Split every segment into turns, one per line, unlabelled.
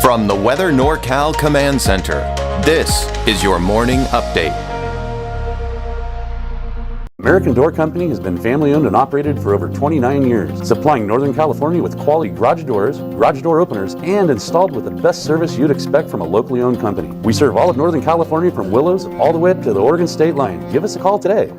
From the Weather NorCal Command Center, this is your morning update.
American Door Company has been family-owned and operated for over 29 years, supplying Northern California with quality garage doors, garage door openers, and installed with the best service you'd expect from a locally owned company. We serve all of Northern California from Willows all the way to the Oregon state line. Give us a call today.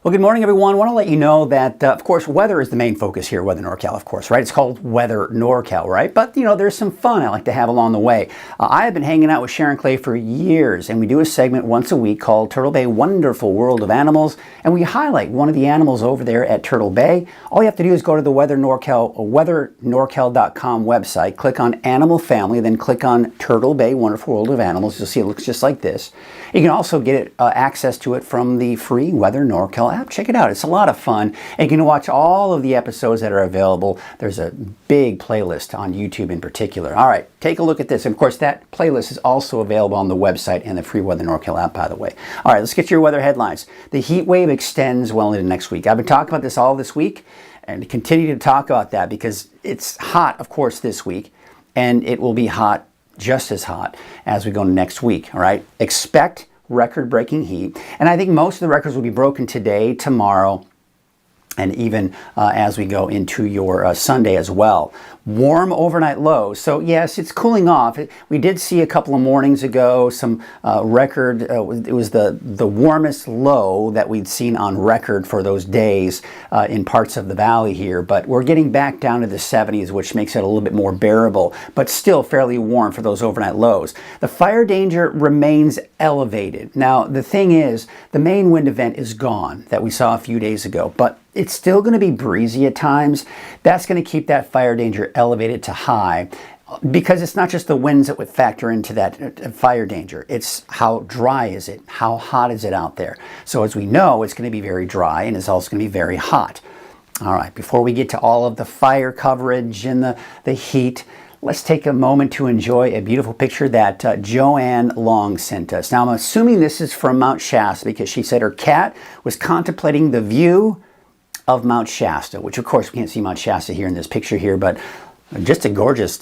Well, good morning, everyone. I want to let you know that, of course, weather is the main focus here, Weather NorCal, of course, right? It's called Weather NorCal, right? But, you know, there's some fun I like to have along the way. I have been hanging out with Sharon Clay for years, and we do a segment once a week called Turtle Bay Wonderful World of Animals, and we highlight one of the animals over there at Turtle Bay. All you have to do is go to the Weather NorCal, weathernorcal.com website, click on Animal Family, then click on Turtle Bay Wonderful World of Animals. You'll see it looks just like this. You can also get access to it from the free Weather NorCal app. Check it out. It's a lot of fun. And you can watch all of the episodes that are available. There's a big playlist on YouTube in particular. All right, take a look at this. And of course, that playlist is also available on the website and the free Weather NorCal app, by the way. All right, let's get to your weather headlines. The heat wave extends well into next week. I've been talking about this all this week and continue to talk about that because it's hot, of course, this week, and it will be hot, just as hot as we go next week. All right, expect record-breaking heat, and I think most of the records will be broken today, tomorrow, and even as we go into your Sunday as well. Warm overnight lows. So yes, it's cooling off. We did see a couple of mornings ago some record, it was the warmest low that we'd seen on record for those days in parts of the valley here, but we're getting back down to the 70s, which makes it a little bit more bearable, but still fairly warm for those overnight lows. The fire danger remains elevated. Now, the thing is, the main wind event is gone that we saw a few days ago, but it's still going to be breezy at times. That's going to keep that fire danger elevated to high because it's not just the winds that would factor into that fire danger. It's how dry is it? How hot is it out there? So as we know, it's going to be very dry and it's also going to be very hot. All right, before we get to all of the fire coverage and the heat, let's take a moment to enjoy a beautiful picture that Joanne Long sent us. Now, I'm assuming this is from Mount Shasta because she said her cat was contemplating the view of Mount Shasta, which of course we can't see Mount Shasta here in this picture here, but just a gorgeous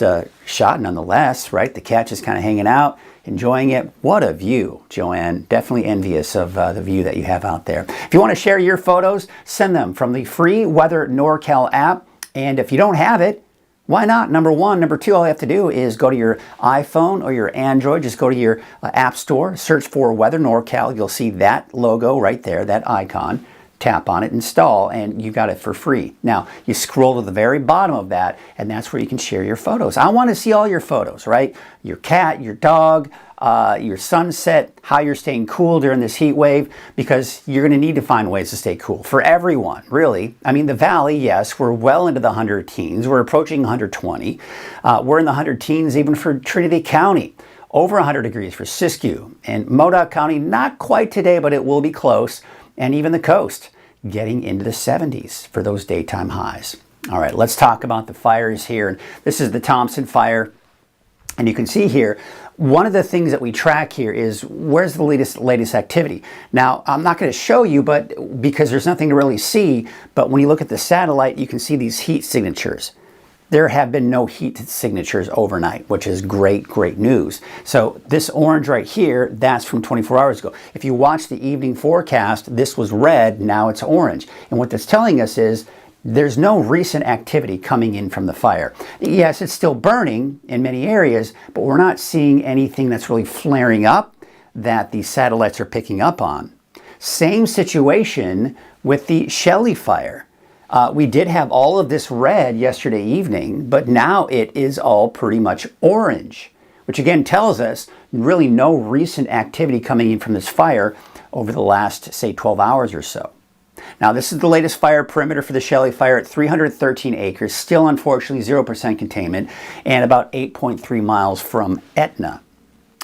shot nonetheless, right? The cat just kind of hanging out, enjoying it. What a view, Joanne. Definitely envious of the view that you have out there. If you want to share your photos, send them from the free Weather NorCal app. And if you don't have it, why not? Number one. Number two, all you have to do is go to your iPhone or your Android. Just go to your app store, search for Weather NorCal. You'll see that logo right there, that icon. Tap on it, install, and you got it for free. Now, you scroll to the very bottom of that, and that's where you can share your photos. I want to see all your photos, right? Your cat, your dog, your sunset, how you're staying cool during this heat wave, because you're going to need to find ways to stay cool for everyone, really. I mean, the valley, yes, we're well into the 100 teens. We're approaching 120. We're in the 100 teens even for Trinity County. Over 100 degrees for Siskiyou. And Modoc County, not quite today, but it will be close. And even the coast getting into the 70s for those daytime highs. All right, let's talk about the fires here. This is the Thompson Fire. And you can see here, one of the things that we track here is where's the latest activity. Now, I'm not going to show you, but because there's nothing to really see, but when you look at the satellite, you can see these heat signatures. There have been no heat signatures overnight, which is great news. So this orange right here, that's from 24 hours ago. If you watch the evening forecast, this was red, now it's orange. And what that's telling us is there's no recent activity coming in from the fire. Yes, it's still burning in many areas, but we're not seeing anything that's really flaring up that the satellites are picking up on. Same situation with the Shelley Fire. We did have all of this red yesterday evening, but now it is all pretty much orange, which again tells us really no recent activity coming in from this fire over the last, say, 12 hours or so. Now, this is the latest fire perimeter for the Shelley Fire at 313 acres, still unfortunately 0% containment, and about 8.3 miles from Etna.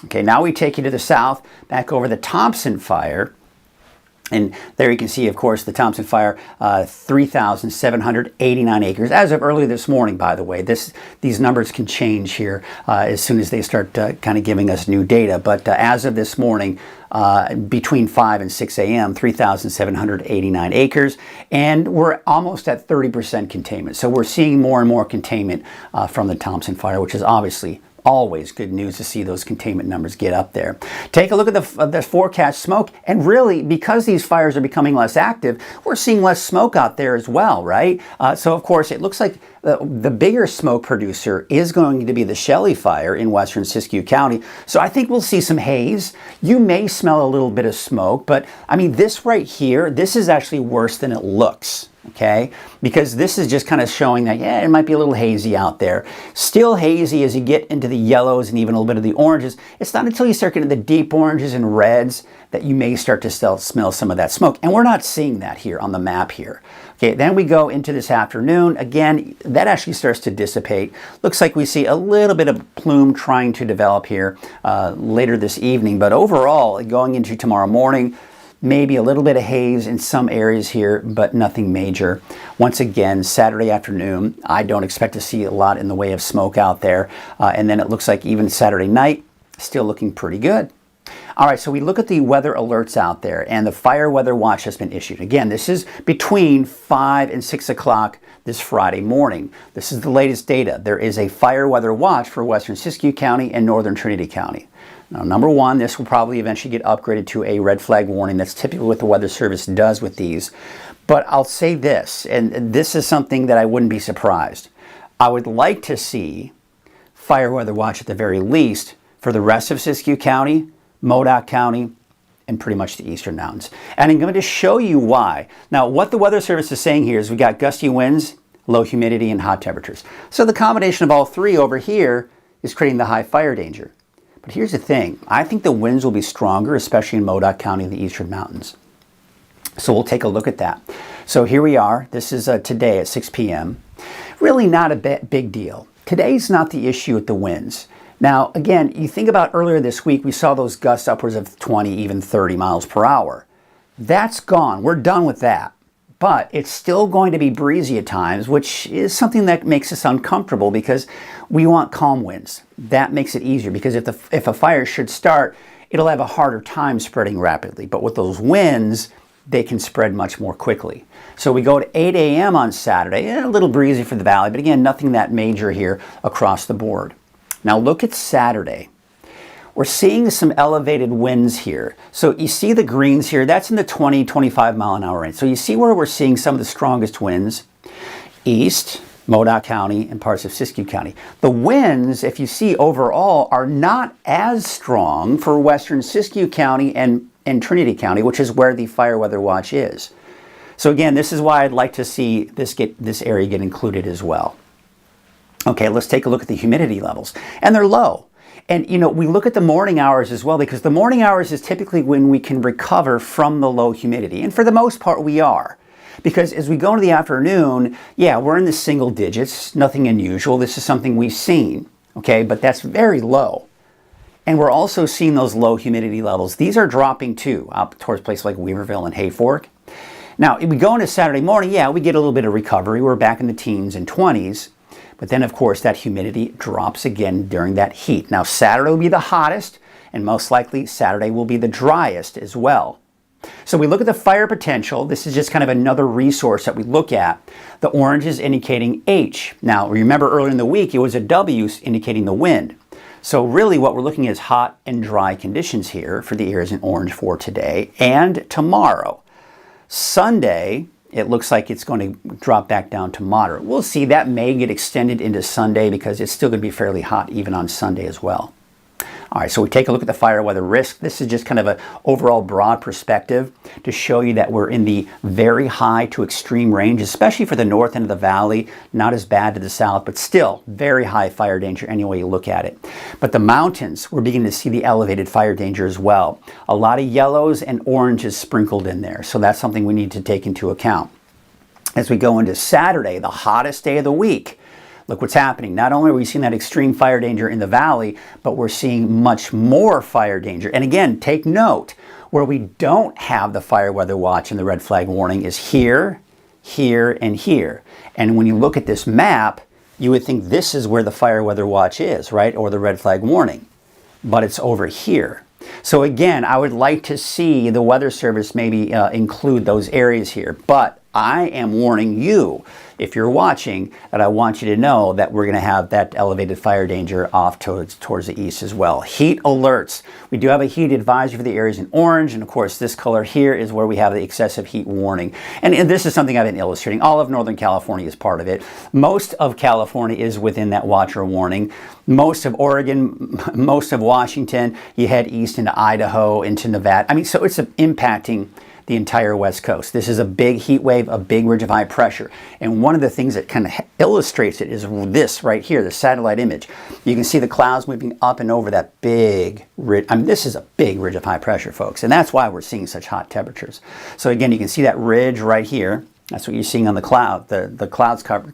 Okay, now we take you to the south, back over the Thompson Fire. And there you can see, of course, the Thompson Fire, 3,789 acres. As of early this morning, by the way, these numbers can change here as soon as they start kind of giving us new data. But as of this morning, between 5 and 6 a.m., 3,789 acres, and we're almost at 30% containment. So we're seeing more and more containment from the Thompson Fire, which is obviously always good news to see those containment numbers get up there. Take a look at the forecast smoke, and really, because these fires are becoming less active, we're seeing less smoke out there as well, right? So of course, it looks like the bigger smoke producer is going to be the Shelley Fire in western Siskiyou County. So I think we'll see some haze. You may smell a little bit of smoke, but I mean, this right here, this is actually worse than it looks. Okay, because this is just kind of showing that, yeah, it might be a little hazy out there. Still hazy as you get into the yellows and even a little bit of the oranges. It's not until you start getting the deep oranges and reds that you may start to smell some of that smoke. And we're not seeing that here on the map here. Okay, then we go into this afternoon. Again, that actually starts to dissipate. Looks like we see a little bit of plume trying to develop here later this evening. But overall, going into tomorrow morning, maybe a little bit of haze in some areas here, but nothing major. Once again, Saturday afternoon, I don't expect to see a lot in the way of smoke out there. And then it looks like even Saturday night, still looking pretty good. All right, so we look at the weather alerts out there, and the fire weather watch has been issued. Again, this is between 5 and 6 o'clock this Friday morning. This is the latest data. There is a fire weather watch for western Siskiyou County and northern Trinity County. Now, number one, this will probably eventually get upgraded to a red flag warning. That's typically what the Weather Service does with these. But I'll say this, and this is something that I wouldn't be surprised. I would like to see fire weather watch at the very least for the rest of Siskiyou County, Modoc County, and pretty much the eastern mountains. And I'm going to show you why. Now, what the Weather Service is saying here is we got gusty winds, low humidity, and hot temperatures. So the combination of all three over here is creating the high fire danger. But here's the thing. I think the winds will be stronger, especially in Modoc County and the eastern mountains. So we'll take a look at that. So here we are. This is today at 6 p.m. Really not a big deal. Today's not the issue with the winds. Now, again, you think about earlier this week, we saw those gusts upwards of 20, even 30 miles per hour. That's gone. We're done with that. But it's still going to be breezy at times, which is something that makes us uncomfortable because we want calm winds. That makes it easier because if a fire should start, it'll have a harder time spreading rapidly. But with those winds, they can spread much more quickly. So we go to 8 a.m. on Saturday, a little breezy for the valley, but again, nothing that major here across the board. Now look at Saturday. We're seeing some elevated winds here. So you see the greens here, that's in the 20, 25 mile an hour range. So you see where we're seeing some of the strongest winds? East, Modoc County, and parts of Siskiyou County. The winds, if you see overall, are not as strong for western Siskiyou County and Trinity County, which is where the fire weather watch is. So again, this is why I'd like to see this area get included as well. Okay, let's take a look at the humidity levels. And they're low. And, you know, we look at the morning hours as well because the morning hours is typically when we can recover from the low humidity. And for the most part, we are. Because as we go into the afternoon, yeah, we're in the single digits, nothing unusual. This is something we've seen, okay? But that's very low. And we're also seeing those low humidity levels. These are dropping too, up towards places like Weaverville and Hayfork. Now, if we go into Saturday morning, yeah, we get a little bit of recovery. We're back in the teens and 20s. But then, of course, that humidity drops again during that heat. Now, Saturday will be the hottest, and most likely Saturday will be the driest as well. So we look at the fire potential. This is just kind of another resource that we look at. The orange is indicating H. Now, remember earlier in the week, it was a W indicating the wind. So really what we're looking at is hot and dry conditions here for the areas in orange for today and tomorrow. Sunday, it looks like it's going to drop back down to moderate. We'll see. That may get extended into Sunday because it's still going to be fairly hot even on Sunday as well. All right, so we take a look at the fire weather risk. This is just kind of an overall broad perspective to show you that we're in the very high to extreme range, especially for the north end of the valley. Not as bad to the south, but still very high fire danger any way you look at it. But the mountains, we're beginning to see the elevated fire danger as well. A lot of yellows and oranges sprinkled in there, so that's something we need to take into account. As we go into Saturday, the hottest day of the week, look what's happening. Not only are we seeing that extreme fire danger in the valley, but we're seeing much more fire danger. And again, take note, Where we don't have the fire weather watch and the red flag warning is here, here, and here. And when you look at this map, you would think this is where the fire weather watch is, right? Or the red flag warning. But it's over here. So again, I would like to see the Weather Service maybe include those areas here. But I am warning you, if you're watching, that I want you to know that we're going to have that elevated fire danger off towards the east as well. Heat alerts. We do have a heat advisory for the areas in orange, and of course this color here is where we have the excessive heat warning. And this is something I've been illustrating. All of Northern California is part of it. Most of California is within that watch or warning. Most of Oregon, most of Washington, you head east into Idaho, into Nevada. I mean, so it's impacting the entire West Coast. This is a big heat wave, a big ridge of high pressure. And one of the things that kind of illustrates it is this right here, the satellite image. You can see the clouds moving up and over that big ridge. I mean, this is a big ridge of high pressure, folks. And that's why we're seeing such hot temperatures. So again, you can see that ridge right here. That's what you're seeing on the cloud, the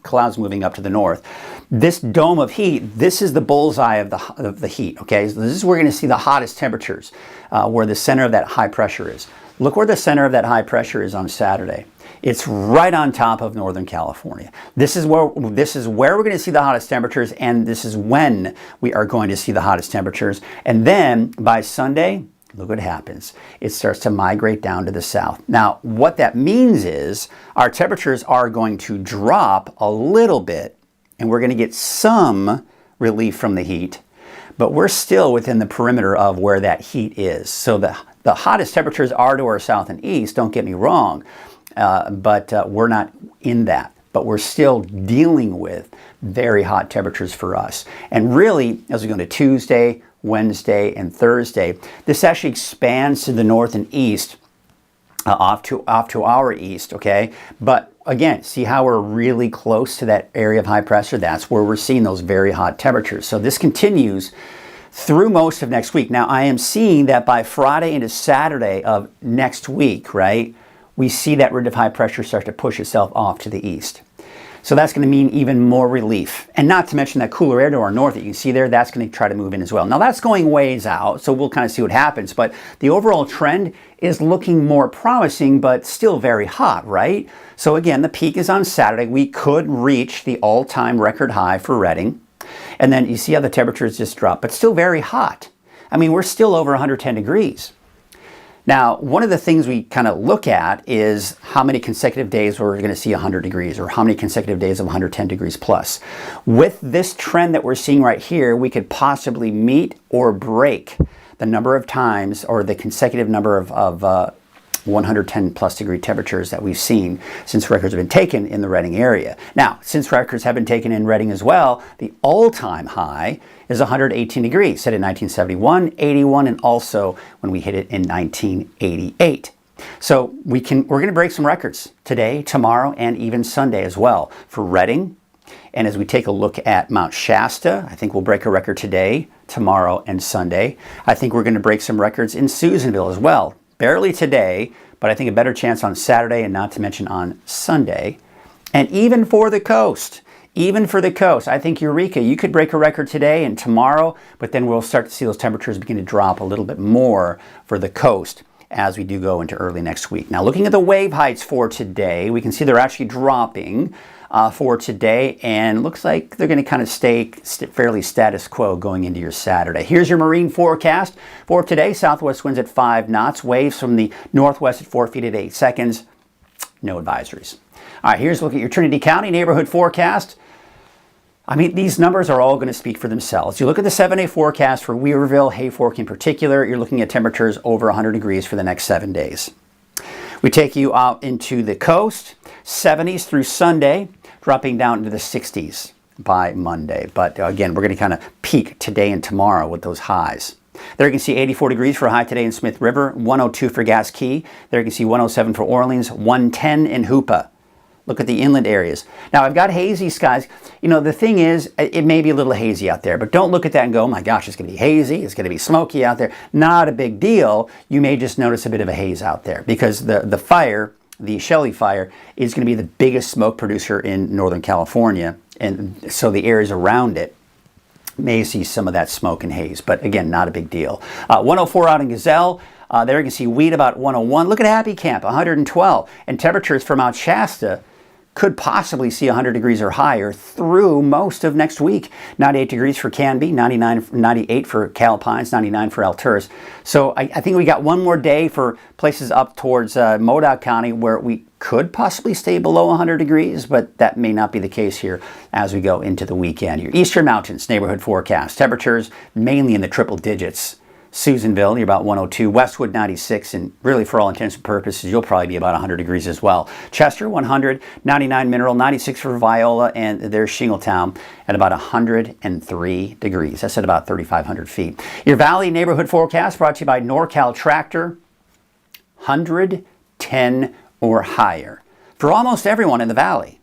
clouds moving up to the north. This dome of heat, this is the bullseye of the heat, okay? So this is where we're going to see the hottest temperatures, where the center of that high pressure is. Look where the center of that high pressure is on Saturday. It's right on top of Northern California. This is where we're going to see the hottest temperatures, and this is when we are going to see the hottest temperatures. And then by Sunday, look what happens. It starts to migrate down to the south. Now, what that means is our temperatures are going to drop a little bit, and we're going to get some relief from the heat, but we're still within the perimeter of where that heat is. So the hottest temperatures are to our south and east, don't get me wrong, but we're not in that. But we're still dealing with very hot temperatures for us. And really, as we go into Tuesday, Wednesday, and Thursday, this actually expands to the north and east, off to our east, okay? But again, see how we're really close to that area of high pressure? That's where we're seeing those very hot temperatures. So this continues through most of next week. Now, I am seeing that by Friday into Saturday of next week, right, we see that ridge of high pressure start to push itself off to the east. So that's going to mean even more relief. And not to mention that cooler air to our north that you can see there, that's going to try to move in as well. Now, that's going ways out, so we'll kind of see what happens. But the overall trend is looking more promising, but still very hot, right? So again, the peak is on Saturday. We could reach the all-time record high for Redding. And then you see how the temperatures just drop, but still very hot. I mean, we're still over 110 degrees. Now, one of the things we kind of look at is how many consecutive days we're going to see 100 degrees, or how many consecutive days of 110 degrees plus. With this trend that we're seeing right here, we could possibly meet or break the number of times, or the consecutive number of 110 plus degree temperatures that we've seen since records have been taken in the Redding area. Now, since records have been taken in Redding as well, the all-time high is 118 degrees, set in 1971, 81, and also when we hit it in 1988. So we're going to break some records today, tomorrow, and even Sunday as well for Redding. And as we take a look at Mount Shasta, I think we'll break a record today, tomorrow, and Sunday. I think we're going to break some records in Susanville as well. Barely today, but I think a better chance on Saturday, and not to mention on Sunday. And even for the coast, I think Eureka, you could break a record today and tomorrow, but then we'll start to see those temperatures begin to drop a little bit more for the coast as we do go into early next week. Now, looking at the wave heights for today, we can see they're actually dropping for today, and looks like they're going to kind of stay fairly status quo going into your Saturday. Here's your marine forecast for today. Southwest winds at 5 knots, waves from the northwest at 4 feet at 8 seconds. No advisories. All right, here's a look at your Trinity County neighborhood forecast. I mean, these numbers are all going to speak for themselves. You look at the 7-day forecast for Weaverville, Hayfork in particular, you're looking at temperatures over 100 degrees for the next 7 days. We take you out into the coast, 70s through Sunday, dropping down into the 60s by Monday. But again, we're going to kind of peak today and tomorrow with those highs. There you can see 84 degrees for a high today in Smith River, 102 for Gas Key. There you can see 107 for Orleans, 110 in Hoopa. Look at the inland areas. Now, I've got hazy skies. You know, the thing is, it may be a little hazy out there, but don't look at that and go, oh my gosh, it's going to be hazy, it's going to be smoky out there. Not a big deal. You may just notice a bit of a haze out there because the fire, the Shelley fire, is going to be the biggest smoke producer in Northern California, and so the areas around it may see some of that smoke and haze, but again, not a big deal. 104 out in Gazelle. There you can see Weed about 101. Look at Happy Camp, 112. And temperatures for Mount Shasta could possibly see 100 degrees or higher through most of next week. 98 degrees for Canby, 98 for Calpines, 99 for Alturas. So I think we got one more day for places up towards Modoc County where we could possibly stay below 100 degrees, but that may not be the case here as we go into the weekend. Your Eastern Mountains neighborhood forecast. Temperatures mainly in the triple digits. Susanville, you're about 102. Westwood, 96. And really, for all intents and purposes, you'll probably be about 100 degrees as well. Chester, 100. 99 Mineral, 96 for Viola. And there's Shingletown at about 103 degrees. That's at about 3,500 feet. Your Valley neighborhood forecast brought to you by NorCal Tractor. 110 or higher for almost everyone in the Valley.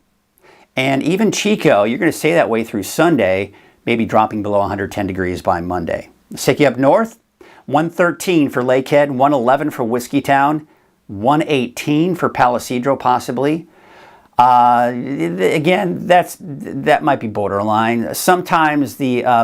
And even Chico, you're going to stay that way through Sunday, maybe dropping below 110 degrees by Monday. Let's take you up north. 113 for Lakehead, 111 for Whiskeytown, 118 for Palisadro possibly. Again, that might be borderline. Sometimes I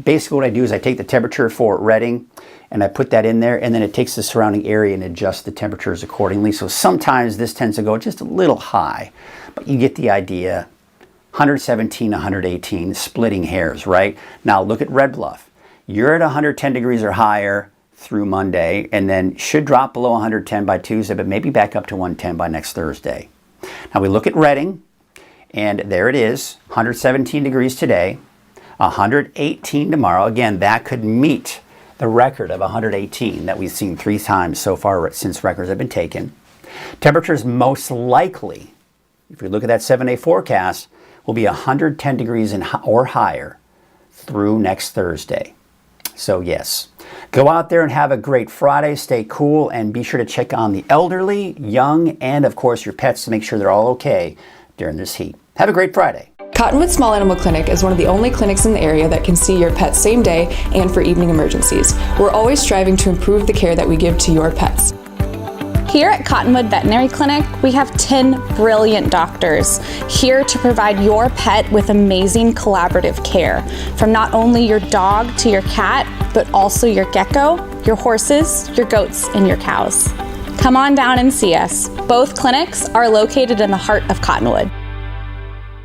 basically what I do is I take the temperature for Redding and I put that in there, and then it takes the surrounding area and adjusts the temperatures accordingly. So sometimes this tends to go just a little high, but you get the idea. 117, 118, splitting hairs, right? Now look at Red Bluff. You're at 110 degrees or higher through Monday, and then should drop below 110 by Tuesday, but maybe back up to 110 by next Thursday. Now we look at Redding, and there it is, 117 degrees today, 118 tomorrow. Again, that could meet the record of 118 that we've seen 3 times so far since records have been taken. Temperatures most likely, if we look at that 7-day forecast, will be 110 degrees or higher through next Thursday. So yes, go out there and have a great Friday. Stay cool and be sure to check on the elderly, young, and of course your pets to make sure they're all okay during this heat. Have a great Friday.
Cottonwood Small Animal Clinic is one of the only clinics in the area that can see your pet same day and for evening emergencies. We're always striving to improve the care that we give to your pets.
Here at Cottonwood Veterinary Clinic, we have 10 brilliant doctors here to provide your pet with amazing collaborative care. From not only your dog to your cat, but also your gecko, your horses, your goats, and your cows. Come on down and see us. Both clinics are located in the heart of Cottonwood.